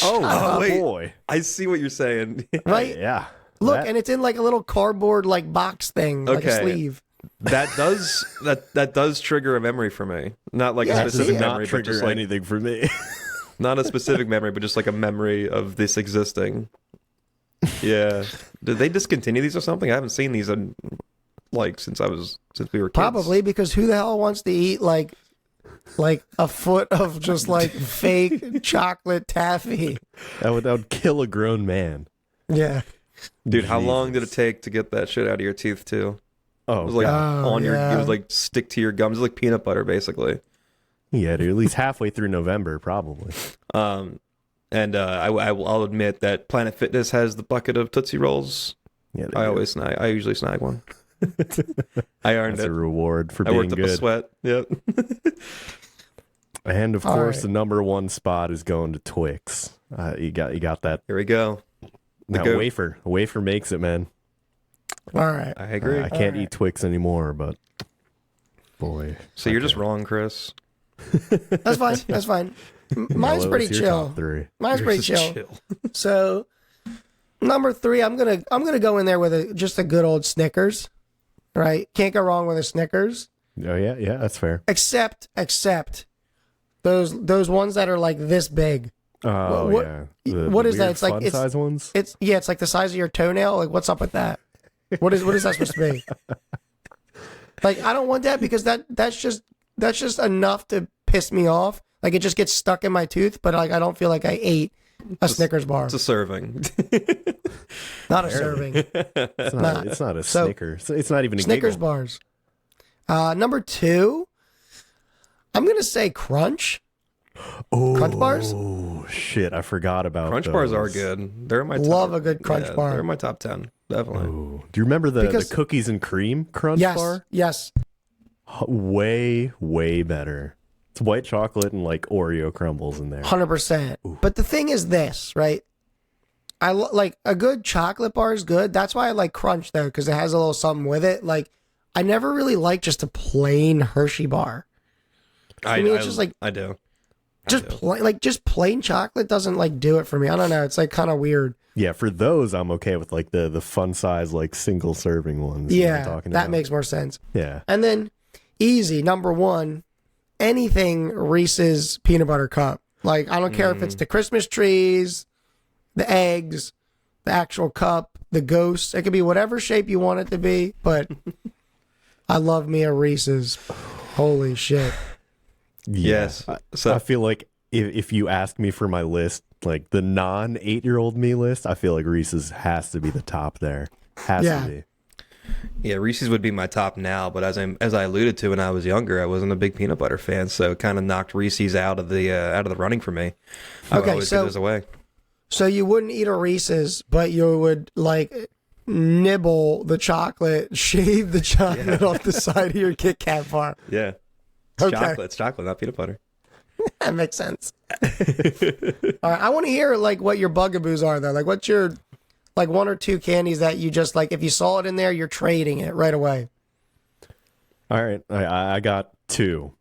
Oh, wait. boy. I see what you're saying. right? Yeah. Look, That- and it's in like a little cardboard like box thing, like a Okay. sleeve. That does trigger a memory for me. Not like Yeah, a that specific does not memory, but trigger just like anything for me. not a specific memory, but just like a memory of this existing. Yeah. Did they discontinue these or something? I haven't seen these in like since we were kids. Probably because who the hell wants to eat like a foot of just like fake chocolate taffy? That would kill a grown man. Yeah. Dude, how long did it Jesus. take to get that shit out of your teeth too? Oh, It was like God. Oh, on your yeah. it was like stick to your gums. It was like peanut butter basically. Yeah, dude, at least halfway through November, probably. And I'll admit that Planet Fitness has the bucket of Tootsie Rolls. Yeah, I usually snag one. I earned that's it. a reward for I being worked up a good. sweat. Yep. And of All course, right. the number 1 spot is going to Twix. You got that. Here we go. That goat. wafer makes it, man. All right. I agree. I can't eat Twix anymore, but boy. So you're just wrong, Chris. That's fine. That's fine. Mine's Hello, pretty it's your chill. top 3. Mine's pretty Yours is chill. So number 3, I'm gonna go in there with just a good old Snickers. Right? Can't go wrong with a Snickers. Oh yeah, that's fair. Except those ones that are like this big. Oh What- yeah. what The is that? weird It's like- fun it's- size ones. It's like the size of your toenail. Like what's up with that? What is that supposed to be? Like I don't want that because that's just enough to piss me off. Like it just gets stuck in my tooth, but like I don't feel like I ate a Snickers bar. It's a serving. Not a serving. It's not a So- Snickers. It's not even a Snickers giggle. bars. Number 2, I'm gonna say Crunch. Crunch bars? Oh shit! I forgot about Crunch those. bars are good. They're in my Love top, a good Crunch bar. They're in my top 10, definitely. Ooh. Do you remember the Because- cookies and cream Crunch Yes, bar? yes. Way better. It's white chocolate and like Oreo crumbles in there. 100%. But the thing is this, right? Like a good chocolate bar is good. That's why I like Crunch though, because it has a little something with it. Like I never really like just a plain Hershey bar. I mean, it's just like- I do. Just plain chocolate doesn't like do it for me. I don't know. It's like kind of weird. Yeah, for those I'm okay with like the fun size like single serving ones. you know what I'm Yeah, talking that about. makes more sense. Yeah. And then easy number 1, anything Reese's peanut butter cup. Like I don't care if it's the Christmas trees, the eggs, the actual cup, the ghosts. It could be whatever shape you want it to be, but I love me a Reese's. Holy shit. Yes. I So feel like if you ask me for my list, like the non 8-year-old me list, I feel like Reese's has to be the top there. Has Yeah. to be. yeah, Reese's would be my top now, but as I alluded to when I was younger, I wasn't a big peanut butter fan, so it kind of knocked Reese's out of the running for me. I would Okay, always so- give those away. So you wouldn't eat a Reese's, but you would like nibble the chocolate, shave the chocolate off the side of your Kit Kat bar. Yeah. It's Okay. chocolate. It's chocolate, not peanut butter. That makes sense. All right, I want to hear like what your bugaboos are though. Like, what's your like one or two candies that you just like if you saw it in there, you're trading it right away. All right, I got two.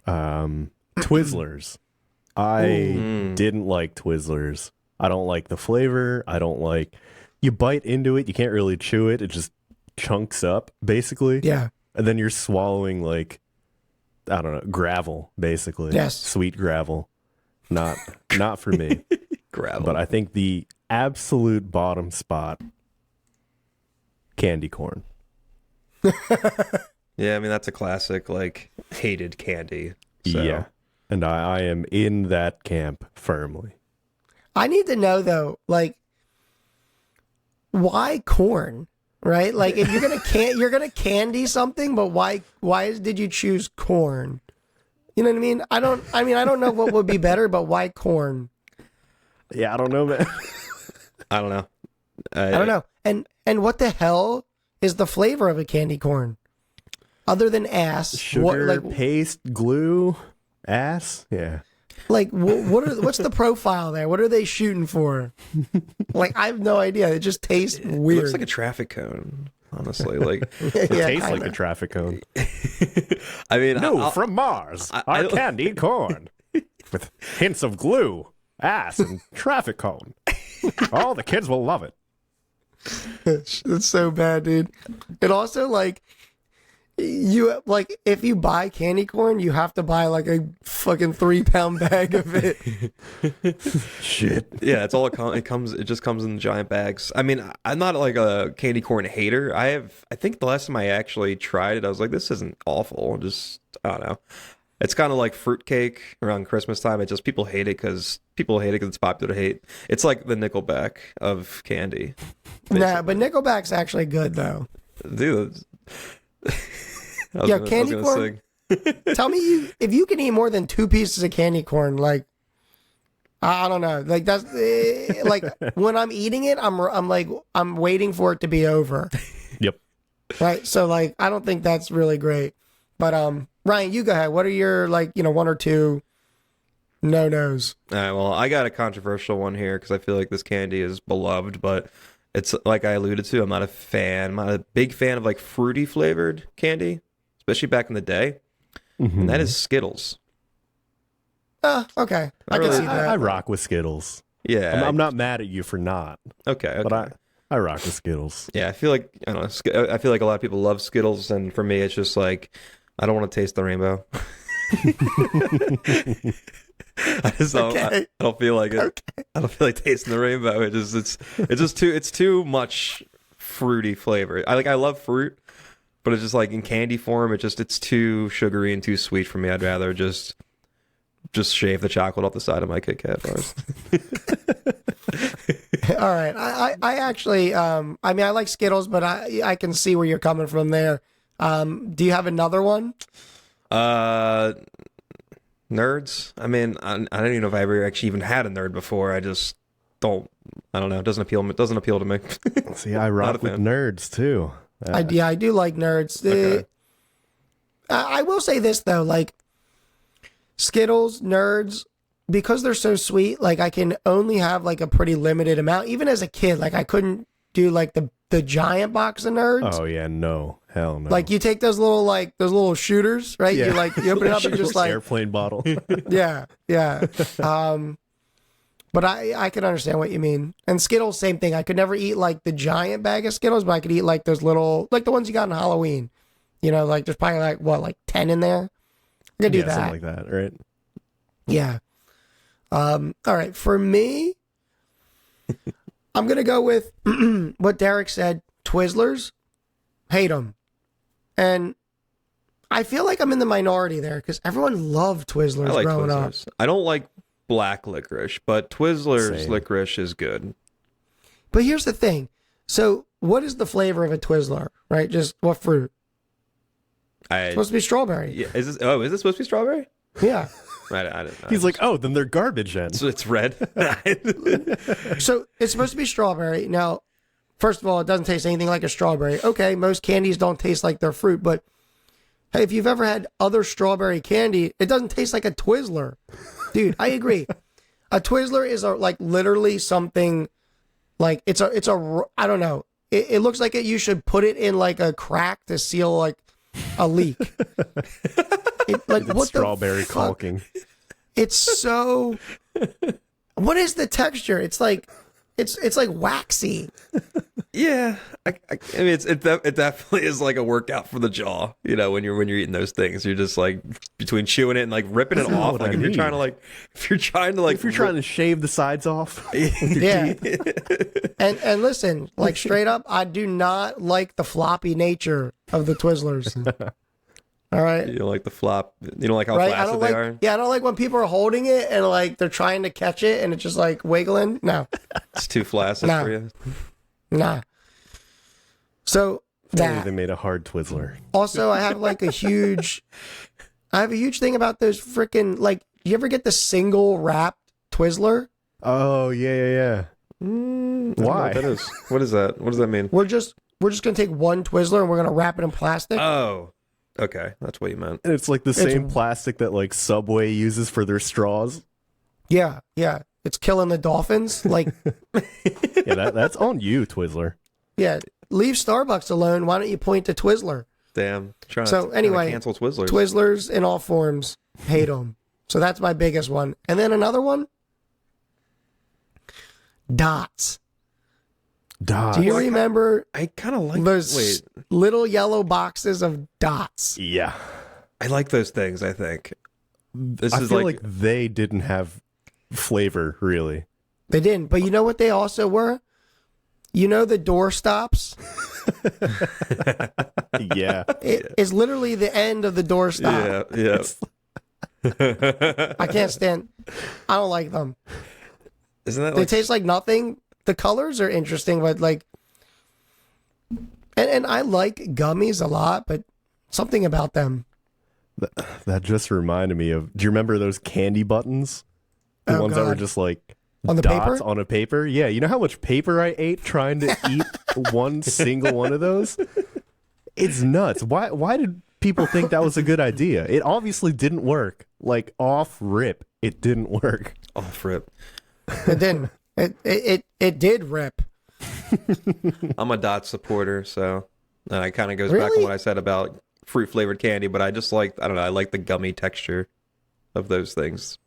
Twizzlers. I didn't like Twizzlers. I don't like the flavor. I don't like. You bite into it, you can't really chew it. It just chunks up, basically. Yeah. And then you're swallowing like, I don't know, gravel, basically. Yes. Sweet gravel. Not for me. Gravel. But I think the absolute bottom spot, candy corn. Yeah, I mean that's a classic, like hated candy. So. Yeah. And I am in that camp firmly. I need to know though, like, why corn? Right? Like, if you're gonna candy something, but why did you choose corn? You know what I mean? I don't know what would be better, but why corn? Yeah, I don't know, man. I don't know. I don't know. And what the hell is the flavor of a candy corn? Other than ass, Sugar, paste, glue, ass. Yeah. Like, what's the profile there? What are they shooting for? Like, I have no idea. It just tastes It weird. looks like a traffic cone, honestly. Like It Yeah, tastes kinda. like a traffic cone. I mean, From Mars. I- Our candied corn. With hints of glue, ass, and traffic cone. All the kids will love it. It's so bad, dude. It also like you like if you buy candy corn, you have to buy like a fucking 3-pound bag of it. Shit. yeah, it's all it just comes in giant bags. I mean, I'm not like a candy corn hater. I think the last time I actually tried it, I was like, this isn't awful. Just I don't know. It's kind of like fruitcake around Christmas time. People hate it because it's popular to hate. It's like the Nickelback of candy. Nah, but Nickelback's actually good though. Dude. Candy corn. Tell me if you can eat more than 2 pieces of candy corn, like I don't know, like that's like when I'm eating it, I'm waiting for it to be over. Yep. Right. So like I don't think that's really great. But Ryan, you go ahead. What are your like one or two no-nos? All right, well, I got a controversial one here because I feel like this candy is beloved, but it's like I alluded to, I'm not a fan. I'm not a big fan of like fruity flavored candy, especially back in the day. Mm-hmm. And that is Skittles. Okay. I can see that. I rock with Skittles. Yeah. I'm not mad at you for not. Okay. But I rock with Skittles. Yeah, I feel like I don't know. I feel like a lot of people love Skittles, and for me, it's just like I don't want to taste the rainbow. I just don't. Okay. I don't feel like it. Okay. I don't feel like tasting the rainbow. It's too much fruity flavor. I love fruit, but it's just like in candy form. It's too sugary and too sweet for me. I'd rather just shave the chocolate off the side of my Kit Kat bars. All right. I actually I mean I like Skittles, but I can see where you're coming from there. Do you have another one? Nerds. I mean, I don't even know if I ever actually even had a nerd before. I just don't. I don't know. It doesn't appeal. It doesn't appeal to me. See, I rock with nerds too. I do like nerds. Okay. I will say this though, like Skittles, nerds, because they're so sweet. Like I can only have like a pretty limited amount. Even as a kid, like I couldn't do like the giant box of nerds. Oh yeah, no, hell no. Like you take those little shooters, right? Yeah. You open it up and just like airplane bottle. yeah. But I can understand what you mean. And Skittles, same thing. I could never eat like the giant bag of Skittles, but I could eat like those little, like the ones you got on Halloween. Like there's probably like 10 in there. I could do that. Something like that, right? Yeah. All right. For me, I'm gonna go with what Derick said. Twizzlers, hate them, and I feel like I'm in the minority there because everyone loved Twizzlers I like growing Twizzlers. up. I don't like black licorice, but Twizzlers Same. licorice is good. But here's the thing. So, what is the flavor of a Twizzler? Right? Just what fruit? It's supposed to be strawberry. Yeah, is this supposed to be strawberry? Yeah. I didn't know. He's like, oh, then they're garbage then. It's red. So it's supposed to be strawberry. Now, first of all, it doesn't taste anything like a strawberry. Okay, most candies don't taste like their fruit, but Hey, if you've ever had other strawberry candy, it doesn't taste like a Twizzler. Dude, I agree. A Twizzler is like literally something like it's a I don't know. It looks like you should put it in like a crack to seal like a leak. Like It's what strawberry the fuck? caulking. It's so. What is the texture? It's like waxy. Yeah, I mean, it definitely is like a workout for the jaw. You know, when you're eating those things, you're just like between chewing it and like ripping it That's not off. what Like I if you're need. trying to If you're trying to shave the sides off, Yeah. And listen, like straight up, I do not like the floppy nature of the Twizzlers. All right. you don't like the flop. You don't like how Right? I flaccid don't they like. are. Yeah, I don't like when people are holding it and like they're trying to catch it and it's just like wiggling. No, It's too flaccid Nah. for you. nah. So if only that they made a hard Twizzler. also, I have a huge thing about those freaking like. You ever get the single wrapped Twizzler? Oh yeah. I don't know Why? what that is? What is that? What does that mean? We're just gonna take one Twizzler and we're gonna wrap it in plastic. Oh, okay, that's what you meant. And it's like the same plastic that like Subway uses for their straws. Yeah. It's killing the dolphins. Like, Yeah, that's on you, Twizzler. yeah. Leave Starbucks alone. Why don't you point to Twizzler? Damn. Trying So, to anyway, cancel Twizzlers. Twizzlers in all forms. Hate them. So that's my biggest one. And then another one. Dots. Dots. Do you remember I kind of like those Wait, little yellow boxes of dots? Yeah. I like those things. I think this I is feel like, like they didn't have flavor, really. They didn't. But you know what they also were? You know the door stops? Yeah. It is literally the end of the door stop. yeah. I can't stand. I don't like them. Isn't that They like taste like nothing. The colors are interesting, but like, and I like gummies a lot, but something about them. That just reminded me of. Do you remember those candy buttons? The Oh, ones that were God. just like On the dots paper? on a paper? Yeah. You know how much paper I ate trying to eat one single one of those? It's nuts. Why did people think that was a good idea? It obviously didn't work. Like off rip, it didn't work. off rip? It didn't. It did rip. I'm a dot supporter, so and it kind of goes back on Really? what I said about fruit flavored candy. But I just like I don't know. I like the gummy texture of those things.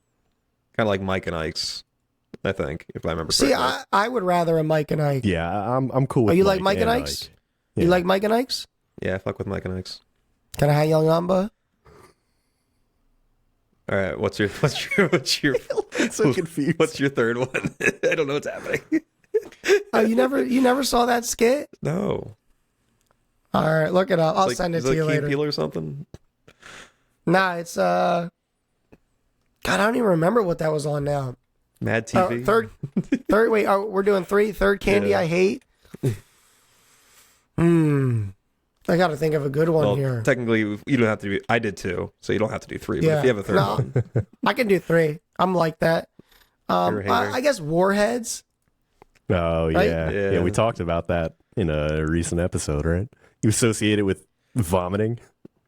Kind of like Mike and Ike's. I think if I remember See, correctly. I would rather a Mike and Ike. Yeah, I'm cool with Oh, you like Mike and Ike. Ike's? Yeah. You like Mike and Ike's? Yeah, fuck with Mike and Ike's. Can I have young Amba? All right, what's your so confused. what's your third one? I don't know what's happening. Oh, you never saw that skit? No, All right, look it up. I'll It's like- send it is to you Key later. Peele or something. Nah, it's God, I don't even remember what that was on now. Mad Oh, TV. third. Wait, we're doing three. Third candy Yeah. I hate. I got to think of a good one Well, here. technically, you don't have to do. I did too, so you don't have to do three. But Yeah. if you have a third No. one, I can do three. I'm like that. You're a hater. I guess Warheads. Oh Right? yeah. Yeah. Yeah, we talked about that in a recent episode, right? You associate it with vomiting.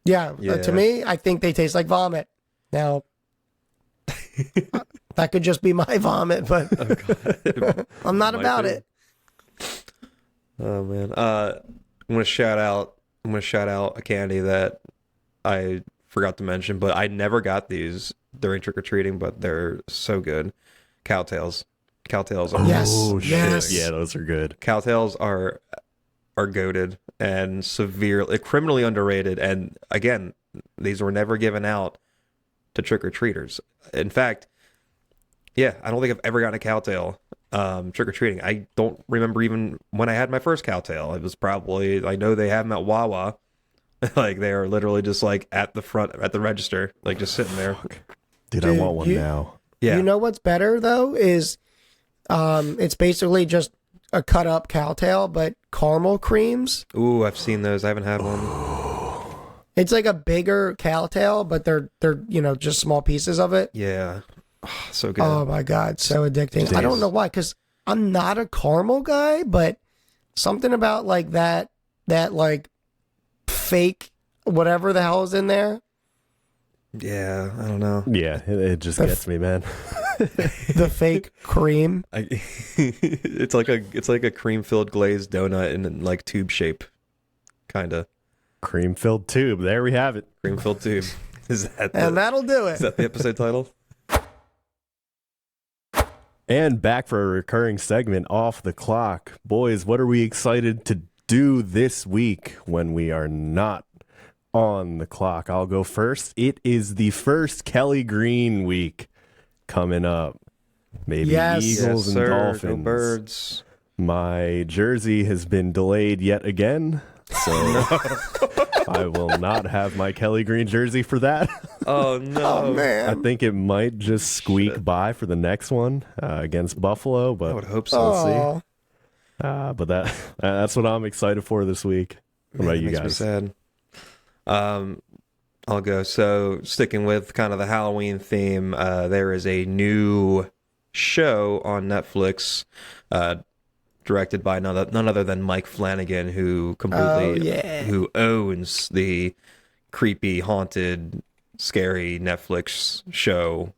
Yeah, Yeah. to me, I think they taste like vomit. Now, that could just be my vomit, but I'm not Might about be. it. oh man, I'm gonna shout out. I'm gonna shout out a candy that I forgot to mention, but I never got these during trick or treating, but they're so good. Cowtails. Cowtails are Yes, Oh, yes. shit. Yeah, those are good. Cowtails are goated and severely criminally underrated. And again, these were never given out to trick or treaters. In fact, yeah, I don't think I've ever gotten a cowtail trick or treating. I don't remember even when I had my first cowtail. It was probably I know they have them at Wawa. Like they are literally just like at the front at the register, like just sitting there. Dude, I Dude, want one you- now. Yeah. You know what's better though is, it's basically just a cut up cowtail, but caramel creams. Ooh, I've seen those. I haven't had one. It's like a bigger cowtail, but they're just small pieces of it. Yeah. Oh, so good. Oh my god, so addicting. I don't know why, because I'm not a caramel guy, but something about like that like fake whatever the hell is in there. Yeah, I don't know. Yeah, it just gets me, man. The fake cream. It's like a cream filled glazed donut in like tube shape, kind of Cream filled tube. There we have it. cream filled tube. Is that And that'll do is it. that the episode title? And back for a recurring segment, Off the Clock. Boys, what are we excited to do this week when we are not on the clock? I'll go first. It is the first Kelly Green week coming up. Maybe Yes. Eagles and Go Dolphins. Birds. My jersey has been delayed yet again, so I will not have my Kelly Green jersey for that. Oh no! Oh, I man. think it might just squeak by for the next one against Buffalo, I but would hope so. Oh, but that's what I'm excited for this week. What about It you makes me guys? sad. I'll go. So sticking with kind of the Halloween theme, there is a new show on Netflix, directed by none other than Mike Flanagan, who who owns the creepy, haunted, scary Netflix show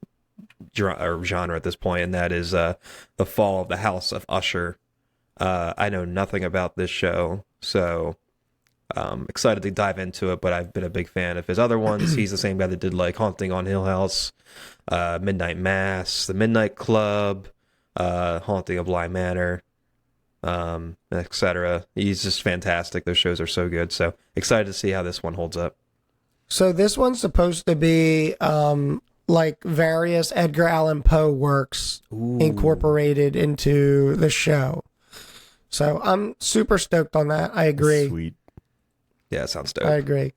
genre at this point, and that is The Fall of the House of Usher. I know nothing about this show, so excited to dive into it, but I've been a big fan of his other ones. He's the same guy that did like Haunting on Hill House, Midnight Mass, The Midnight Club, Haunting of Bly Manor, etc. He's just fantastic. Those shows are so good. So excited to see how this one holds up. so this one's supposed to be like various Edgar Allan Poe works incorporated into the show. So I'm super stoked on that. I agree. Sweet. Yeah, it sounds dope. I agree.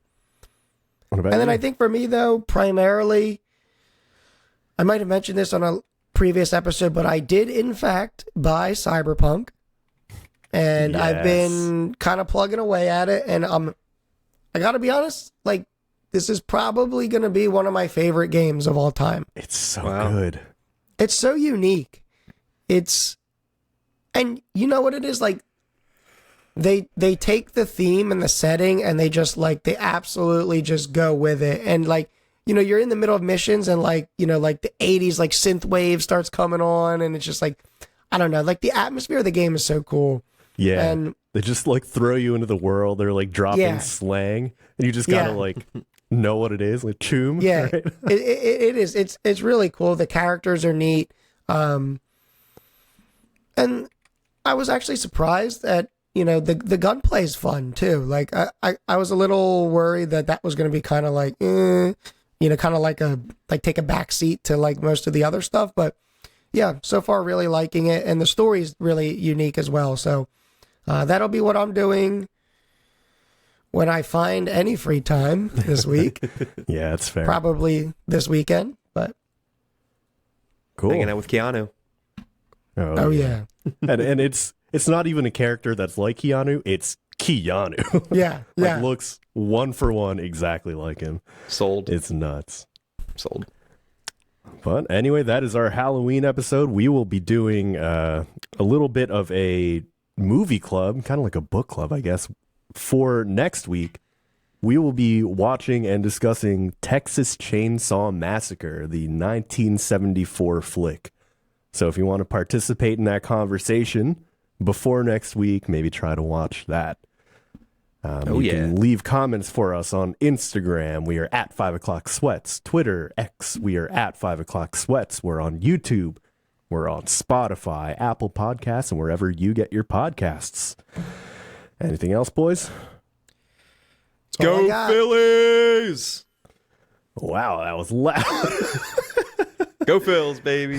What about And then you? I think for me, though, primarily, I might have mentioned this on a previous episode, but I did, in fact, buy Cyberpunk. And I've been kind of plugging away at it. And I got to be honest, like, this is probably going to be one of my favorite games of all time. It's so Wow. good. It's so unique. And you know what it is? Like, they take the theme and the setting and they absolutely just go with it. And like, you know, you're in the middle of missions and like, you know, like the 80s, like synth wave starts coming on and it's just like, I don't know, like the atmosphere of the game is so cool. Yeah. And They just like throw you into the world. They're like dropping Yeah. slang and you just gotta Yeah. like know what it is. Like choom. yeah, right? it is. It's really cool. The characters are neat. And I was actually surprised that, you know, the gunplay is fun too. Like I was a little worried that was going to be kind of like, you know, kind of like take a back seat to like most of the other stuff. But yeah, so far really liking it, and the story is really unique as well. So that'll be what I'm doing when I find any free time this week. Yeah, it's fair. Probably this weekend. But Cool. Hanging out with Keanu. oh yeah, and it's not even a character that's like Keanu. It's Keanu. yeah, Like yeah. looks one for one exactly like him. Sold. It's nuts. Sold. But anyway, that is our Halloween episode. We will be doing a little bit of a movie club, kind of like a book club, I guess, for next week. We will be watching and discussing Texas Chainsaw Massacre, the 1974 flick. So if you want to participate in that conversation before next week, maybe try to watch that. You can leave comments for us on Instagram. We are at 5 o'clock sweats. Twitter, X, we are at 5 o'clock sweats. We're on YouTube. We're on Spotify, Apple Podcasts, and wherever you get your podcasts. Anything else, boys? all I Go got. Phillies! Wow, that was loud. Go Phils, baby.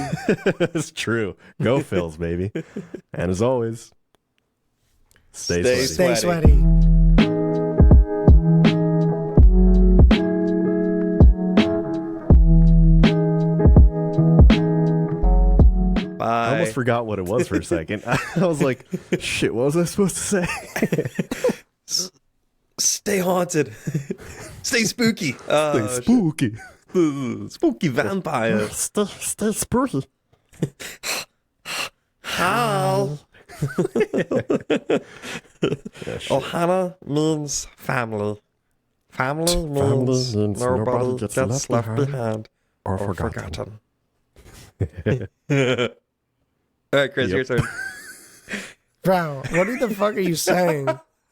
It's true. Go Phils, baby. And as always, stay Stay sweaty. Stay Sweaty. sweaty. I Bye. almost forgot what it was for a second. I was like, shit, what was I supposed to say? Stay haunted. Stay spooky. Spooky. Spooky vampire. Stay spooky. Hal. Ohana means family. Family means nobody gets left behind or forgotten. All right, Chris, Yep. your turn. Bro, what the fuck are you saying?